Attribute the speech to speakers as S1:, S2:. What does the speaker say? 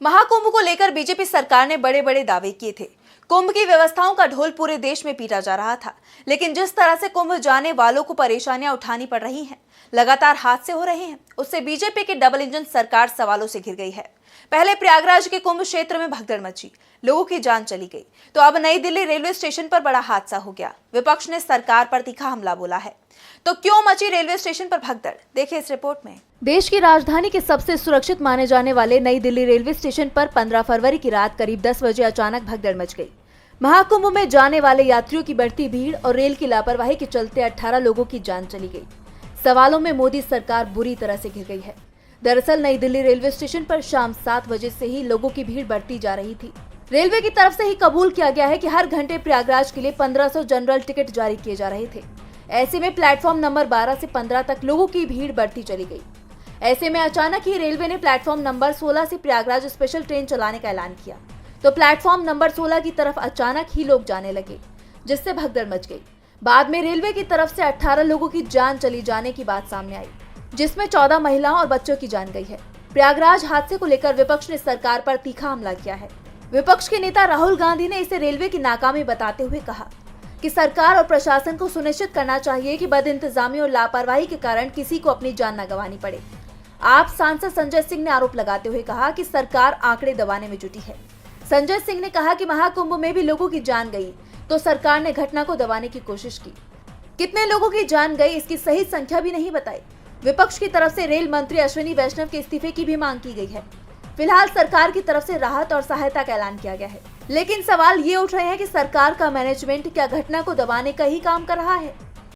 S1: महाकुंभ को लेकर बीजेपी सरकार ने बड़े बड़े दावे किए थे। कुंभ की व्यवस्थाओं का ढोल पूरे देश में पीटा जा रहा था, लेकिन जिस तरह से कुंभ जाने वालों को परेशानियां उठानी पड़ रही हैं, लगातार हादसे हो रहे हैं, उससे बीजेपी की डबल इंजन सरकार सवालों से घिर गई है। पहले प्रयागराज के कुंभ क्षेत्र में भगदड़ मची, लोगों की जान चली गई, तो अब नई दिल्ली रेलवे स्टेशन पर बड़ा हादसा हो गया। विपक्ष ने सरकार पर तीखा हमला बोला है। तो क्यों मची रेलवे स्टेशन पर भगदड़, देखिए इस रिपोर्ट में। देश की राजधानी के सबसे सुरक्षित माने जाने वाले नई दिल्ली रेलवे स्टेशन पर 15 फरवरी की रात करीब 10 बजे अचानक भगदड़ मच गई। महाकुंभ में जाने वाले यात्रियों की बढ़ती भीड़ और रेल की लापरवाही के चलते 18 लोगों की जान चली गई। सवालों में मोदी सरकार बुरी तरह से घिर गई है। दरअसल नई दिल्ली रेलवे स्टेशन पर शाम 7 बजे से ही लोगों की भीड़ बढ़ती जा रही थी। रेलवे की तरफ से ही कबूल किया गया है कि हर घंटे प्रयागराज के लिए 1500 जनरल टिकट जारी किए जा रहे थे। ऐसे में प्लेटफॉर्म नंबर 12 से 15 तक लोगों की भीड़ बढ़ती चली गई। ऐसे में अचानक ही रेलवे ने प्लेटफॉर्म नंबर 16 से प्रयागराज स्पेशल ट्रेन चलाने का ऐलान किया, तो प्लेटफॉर्म नंबर 16 की तरफ अचानक ही लोग जाने लगे, जिससे भगदड़ मच गई। बाद में रेलवे की तरफ से 18 लोगों की जान चली जाने की बात सामने आई, जिसमें 14 महिलाओं और बच्चों की जान गई है। प्रयागराज हादसे को लेकर विपक्ष ने सरकार पर तीखा हमला किया है। विपक्ष के नेता राहुल गांधी ने इसे रेलवे की नाकामी बताते हुए कहा कि सरकार और प्रशासन को सुनिश्चित करना चाहिए कि बदइंतजामी और लापरवाही के कारण किसी को अपनी जान न गंवानी पड़े। आप सांसद संजय सिंह ने आरोप लगाते हुए कहा कि सरकार आंकड़े दबाने में जुटी है। संजय सिंह ने कहा कि महाकुंभ में भी लोगों की जान गई, तो सरकार ने घटना को दबाने की कोशिश की। कितने लोगों की जान गई, इसकी सही संख्या भी नहीं बताई। विपक्ष की तरफ से रेल मंत्री अश्विनी वैष्णव के इस्तीफे की भी मांग की गई है। फिलहाल सरकार की तरफ से राहत और सहायता का ऐलान किया गया है, लेकिन सवाल ये उठ रहे हैं कि सरकार का मैनेजमेंट क्या घटना को दबाने का ही काम कर रहा है।